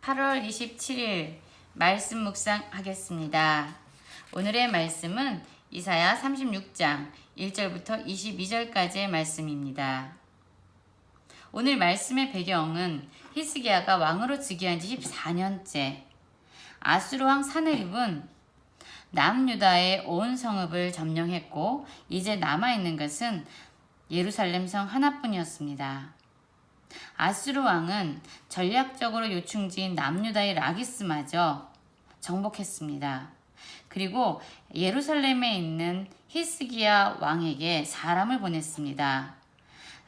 8월 27일 말씀 묵상하겠습니다. 오늘의 말씀은 이사야 36장 1절부터 22절까지의 말씀입니다. 오늘 말씀의 배경은 히스기야가 왕으로 즉위한 지 14년째 아수르 왕 사느립은 남유다의 온 성읍을 점령했고 이제 남아있는 것은 예루살렘 성 하나뿐이었습니다. 아수르 왕은 전략적으로 요충지인 남유다의 라기스마저 정복했습니다. 그리고 예루살렘에 있는 히스기야 왕에게 사람을 보냈습니다.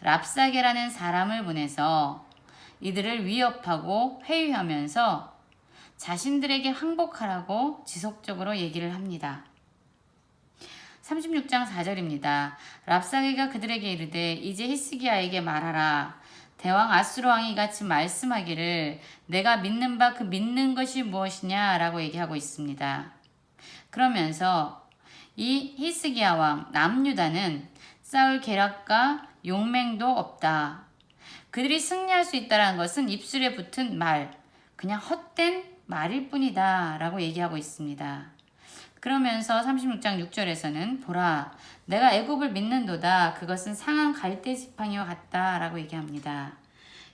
랍사게라는 사람을 보내서 이들을 위협하고 회유하면서 자신들에게 항복하라고 지속적으로 얘기를 합니다. 36장 4절입니다. 랍사게가 그들에게 이르되 이제 히스기야에게 말하라. 대왕 아수르 왕이 이같이 말씀하기를 내가 믿는 바 그 믿는 것이 무엇이냐 라고 얘기하고 있습니다. 그러면서 이 히스기야 왕 남유다는 싸울 계략과 용맹도 없다. 그들이 승리할 수 있다는 것은 입술에 붙은 말, 그냥 헛된 말일 뿐이다 라고 얘기하고 있습니다. 그러면서 36장 6절에서는 보라 내가 애굽을 믿는도다 그것은 상한 갈대 지팡이와 같다 라고 얘기합니다.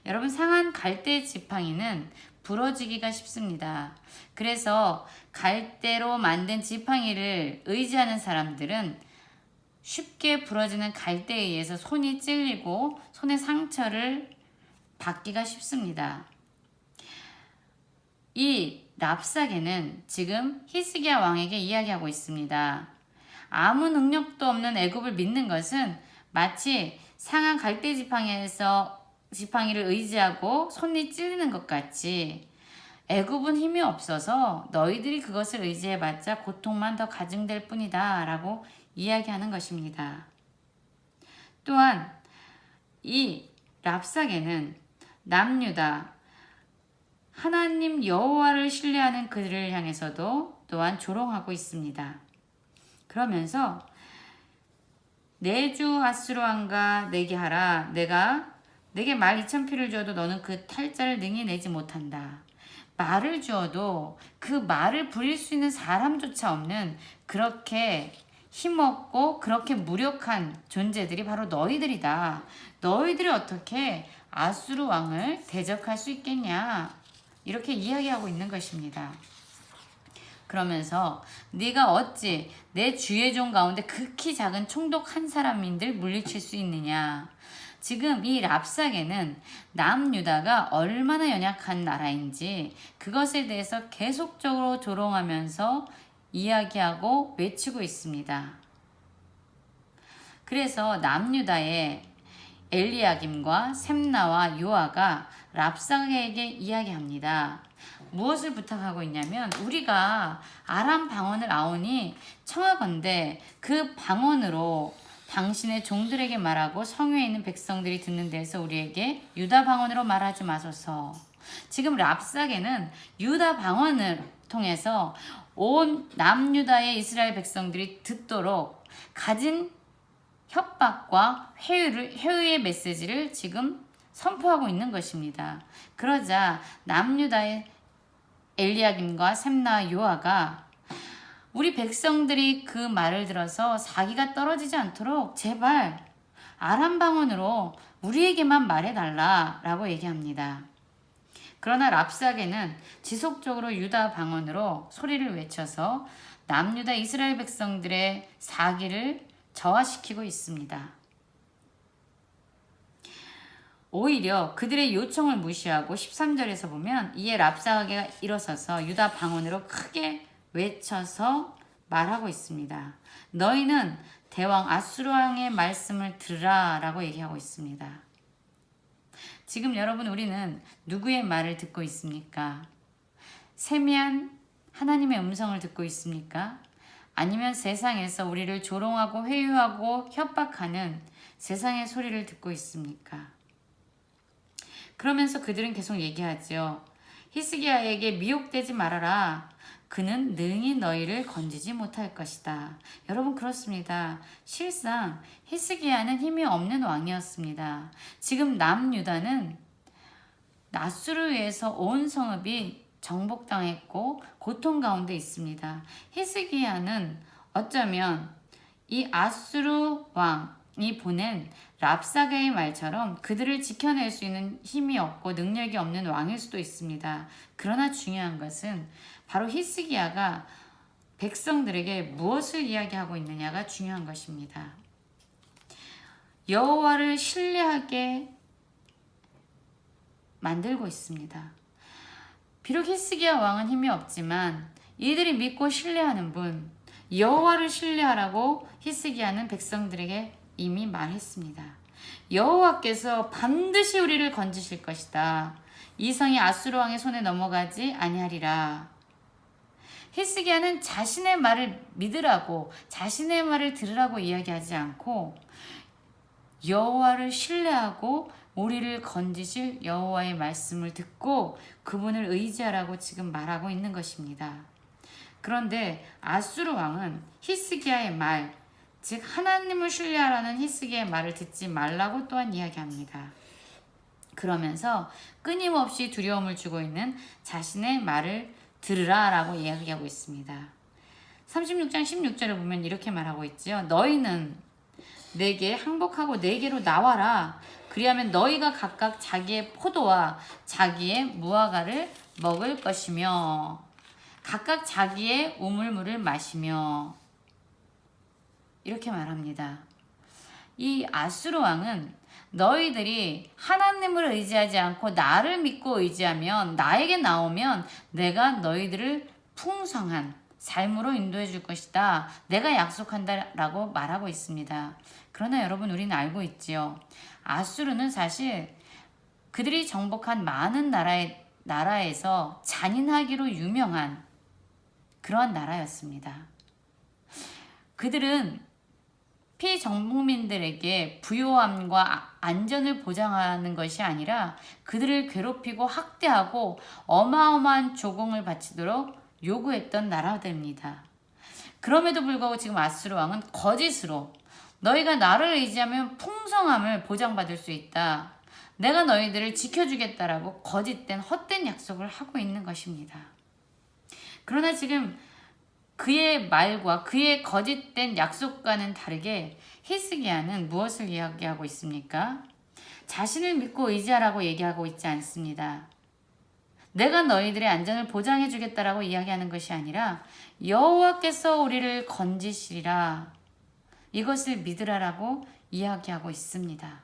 여러분 상한 갈대 지팡이는 부러지기가 쉽습니다. 그래서 갈대로 만든 지팡이를 의지하는 사람들은 쉽게 부러지는 갈대에 의해서 손이 찔리고 손의 상처를 받기가 쉽습니다. 이 랍사게는 지금 히스기야 왕에게 이야기하고 있습니다. 아무 능력도 없는 애굽을 믿는 것은 마치 상한 갈대 지팡이를 의지하고 손이 찔리는 것 같이 애굽은 힘이 없어서 너희들이 그것을 의지해봤자 고통만 더 가중될 뿐이다 라고 이야기하는 것입니다. 또한 이 랍사게는 남유다 하나님 여호와를 신뢰하는 그들을 향해서도 또한 조롱하고 있습니다. 그러면서 내 주 아수르 왕과 내게 하라. 내가 내게 말 2000피를 주어도 너는 그 탈자를 능히 내지 못한다. 말을 주어도 그 말을 부릴 수 있는 사람조차 없는 그렇게 힘없고 그렇게 무력한 존재들이 바로 너희들이다. 너희들이 어떻게 아수르 왕을 대적할 수 있겠냐? 이렇게 이야기하고 있는 것입니다. 그러면서 네가 어찌 내 주의 종 가운데 극히 작은 총독 한 사람인들 물리칠 수 있느냐. 지금 이 랍사게는 남유다가 얼마나 연약한 나라인지 그것에 대해서 계속적으로 조롱하면서 이야기하고 외치고 있습니다. 그래서 남유다의 엘리야김과 셈나와 요아가 랍사게에게 이야기합니다. 무엇을 부탁하고 있냐면 우리가 아람 방언을 아오니 청하건대 그 방언으로 당신의 종들에게 말하고 성회에 있는 백성들이 듣는 데에서 우리에게 유다 방언으로 말하지 마소서. 지금 랍사게는 유다 방언을 통해서 온 남유다의 이스라엘 백성들이 듣도록 가진 협박과 회유의 메시지를 지금 선포하고 있는 것입니다. 그러자 남유다의 엘리야김과 셈나 요아가 우리 백성들이 그 말을 들어서 사기가 떨어지지 않도록 제발 아람 방언으로 우리에게만 말해달라 라고 얘기합니다. 그러나 랍사게는 지속적으로 유다 방언으로 소리를 외쳐서 남유다 이스라엘 백성들의 사기를 저하시키고 있습니다. 오히려 그들의 요청을 무시하고 13절에서 보면 이에 랍사게가 일어서서 유다 방언으로 크게 외쳐서 말하고 있습니다. 너희는 대왕 아수르 왕의 말씀을 들으라 라고 얘기하고 있습니다. 지금 여러분 우리는 누구의 말을 듣고 있습니까? 세미한 하나님의 음성을 듣고 있습니까? 아니면 세상에서 우리를 조롱하고 회유하고 협박하는 세상의 소리를 듣고 있습니까? 그러면서 그들은 계속 얘기하죠. 히스기야에게 미혹되지 말아라. 그는 능히 너희를 건지지 못할 것이다. 여러분 그렇습니다. 실상 히스기야는 힘이 없는 왕이었습니다. 지금 남유다는 낫수로 의해서 온 성읍이 정복당했고 고통 가운데 있습니다. 히스기야는 어쩌면 이 아수르 왕이 보낸 랍사게의 말처럼 그들을 지켜낼 수 있는 힘이 없고 능력이 없는 왕일 수도 있습니다. 그러나 중요한 것은 바로 히스기야가 백성들에게 무엇을 이야기하고 있느냐가 중요한 것입니다. 여호와를 신뢰하게 만들고 있습니다. 비록 히스기야 왕은 힘이 없지만 이들이 믿고 신뢰하는 분, 여호와를 신뢰하라고 히스기야는 백성들에게 이미 말했습니다. 여호와께서 반드시 우리를 건지실 것이다. 이 성이 아수르 왕의 손에 넘어가지 아니하리라. 히스기야는 자신의 말을 믿으라고, 자신의 말을 들으라고 이야기하지 않고 여호와를 신뢰하고 우리를 건지실 여호와의 말씀을 듣고 그분을 의지하라고 지금 말하고 있는 것입니다. 그런데 아수르 왕은 히스기야의 말, 즉 하나님을 신뢰하라는 히스기야의 말을 듣지 말라고 또한 이야기합니다. 그러면서 끊임없이 두려움을 주고 있는 자신의 말을 들으라 라고 이야기하고 있습니다. 36장 16절을 보면 이렇게 말하고 있지요. 너희는 내게 항복하고 내게로 나와라. 그리하면 너희가 각각 자기의 포도와 자기의 무화과를 먹을 것이며 각각 자기의 우물물을 마시며 이렇게 말합니다. 이 아수르 왕은 너희들이 하나님을 의지하지 않고 나를 믿고 의지하면 나에게 나오면 내가 너희들을 풍성한 삶으로 인도해 줄 것이다. 내가 약속한다라고 말하고 있습니다. 그러나 여러분 우리는 알고 있지요. 아수르는 사실 그들이 정복한 많은 나라에서 잔인하기로 유명한 그러한 나라였습니다. 그들은 피정복민들에게 부요함과 안전을 보장하는 것이 아니라 그들을 괴롭히고 학대하고 어마어마한 조공을 바치도록 요구했던 나라들입니다. 그럼에도 불구하고 지금 아수르 왕은 거짓으로 너희가 나를 의지하면 풍성함을 보장받을 수 있다. 내가 너희들을 지켜주겠다라고 거짓된 헛된 약속을 하고 있는 것입니다. 그러나 지금 그의 말과 그의 거짓된 약속과는 다르게 히스기야는 무엇을 이야기하고 있습니까? 자신을 믿고 의지하라고 얘기하고 있지 않습니다. 내가 너희들의 안전을 보장해 주겠다라고 이야기하는 것이 아니라 여호와께서 우리를 건지시리라. 이것을 믿으라라고 이야기하고 있습니다.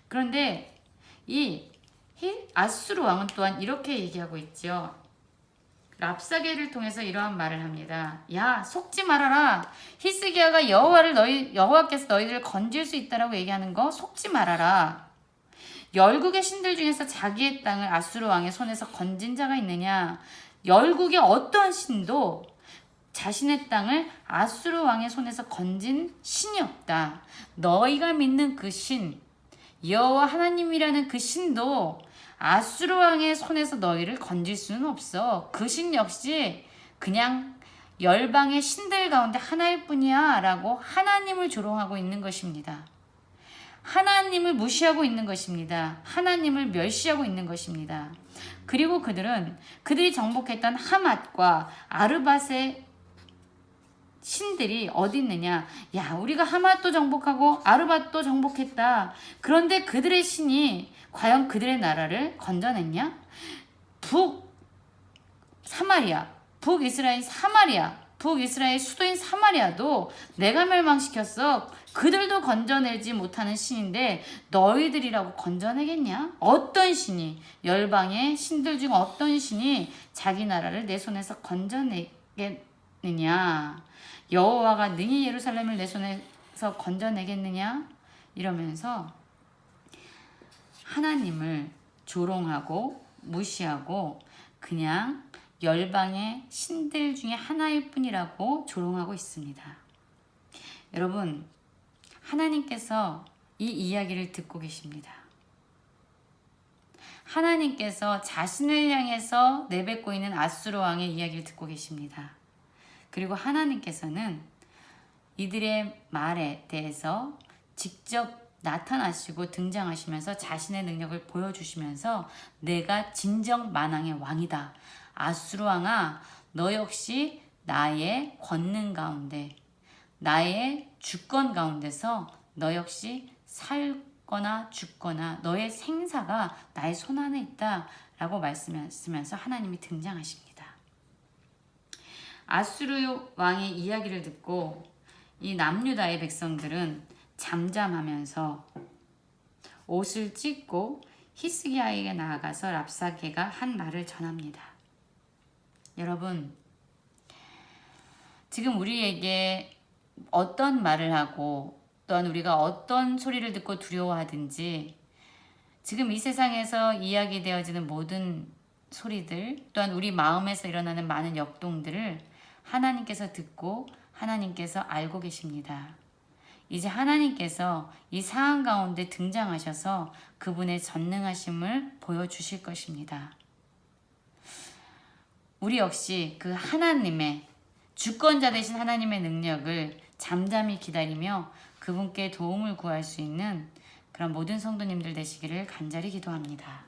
그런데 이 아수르 왕은 또한 이렇게 얘기하고 있죠. 랍사게를 통해서 이러한 말을 합니다. 야, 속지 말아라. 히스기야가 여호와께서 너희들을 건질 수 있다라고 얘기하는 거 속지 말아라. 열국의 신들 중에서 자기의 땅을 아수르 왕의 손에서 건진 자가 있느냐? 열국의 어떠한 신도 자신의 땅을 아수르 왕의 손에서 건진 신이 없다. 너희가 믿는 그 신, 여호와 하나님이라는 그 신도 아수르 왕의 손에서 너희를 건질 수는 없어. 그 신 역시 그냥 열방의 신들 가운데 하나일 뿐이야 라고 하나님을 조롱하고 있는 것입니다. 하나님을 무시하고 있는 것입니다. 하나님을 멸시하고 있는 것입니다. 그리고 그들이 정복했던 하맛과 아르밧의 신들이 어디 있느냐? 야, 우리가 하맛도 정복하고 아르밧도 정복했다. 그런데 그들의 신이 과연 그들의 나라를 건져냈냐? 북이스라엘 수도인 사마리아도 내가 멸망시켰어. 그들도 건져내지 못하는 신인데 너희들이라고 건져내겠냐? 어떤 신이, 열방의 신들 중 어떤 신이 자기 나라를 내 손에서 건져내겠느냐? 여호와가 능히 예루살렘을 내 손에서 건져내겠느냐? 이러면서 하나님을 조롱하고 무시하고 그냥 열방의 신들 중에 하나일 뿐이라고 조롱하고 있습니다. 여러분, 하나님께서 이 이야기를 듣고 계십니다. 하나님께서 자신을 향해서 내뱉고 있는 아수르 왕의 이야기를 듣고 계십니다. 그리고 하나님께서는 이들의 말에 대해서 직접 나타나시고 등장하시면서 자신의 능력을 보여주시면서 내가 진정 만왕의 왕이다. 아수르 왕아, 너 역시 나의 권능 가운데, 나의 주권 가운데서 너 역시 살거나 죽거나 너의 생사가 나의 손 안에 있다 라고 말씀하시면서 하나님이 등장하십니다. 아수르 왕의 이야기를 듣고 이 남유다의 백성들은 잠잠하면서 옷을 찢고 히스기야에게 나아가서 랍사게가 한 말을 전합니다. 여러분, 지금 우리에게 어떤 말을 하고 또한 우리가 어떤 소리를 듣고 두려워하든지 지금 이 세상에서 이야기되어지는 모든 소리들 또한 우리 마음에서 일어나는 많은 역동들을 하나님께서 듣고 하나님께서 알고 계십니다. 이제 하나님께서 이 상황 가운데 등장하셔서 그분의 전능하심을 보여주실 것입니다. 우리 역시 그 하나님의 주권자 되신 하나님의 능력을 잠잠히 기다리며 그분께 도움을 구할 수 있는 그런 모든 성도님들 되시기를 간절히 기도합니다.